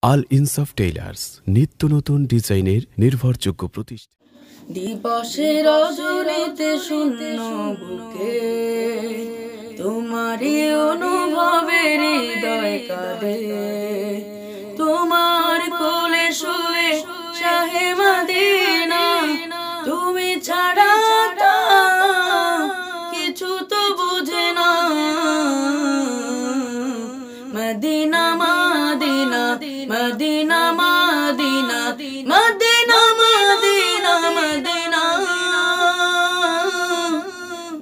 আল ইনসাফ টেইলার্স নিত্য নতুন ডিজাইনের নির্ভরযোগ্য প্রতিষ্ঠান। দিবসের রজনীতে শূন্য বুকে তোমারই অনুভবে হৃদয় কাঁদে। তোমার কোলে শুয়ে শাহে মদিনা, তুমি ছাড়া কিছু তো বুঝে না। Medina Medina Medina Medina Medina Medina Medina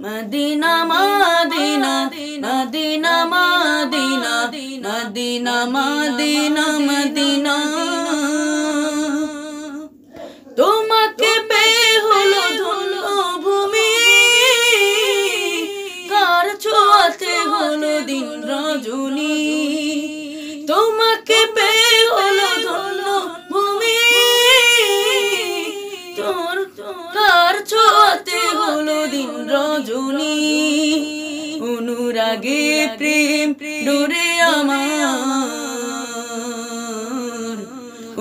Medina Medina Medina Medina Medina Medina Medina. তোমাকে পেয়ে হলো ধন্য ভূমি, কার ছোঁয়াতে হলো দিন রজনী। তোমাকে পেয়ে হলো ধন্য ভূমি, কার ছোঁয়াতে হলো দিন রজনী। অনুরাগে প্রেম ডোরে আমার,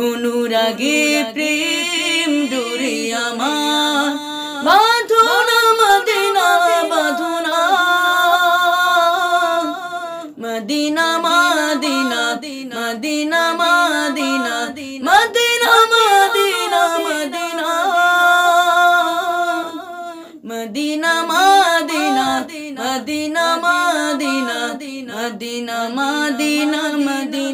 অনুরাগে প্রেম ডোরে আমার। বাঁধনা মদিনা বাঁধনা, Medina Medina Medina Medina Medina Medina Medina Medina Medina Medina Medina Medina Medina Medina.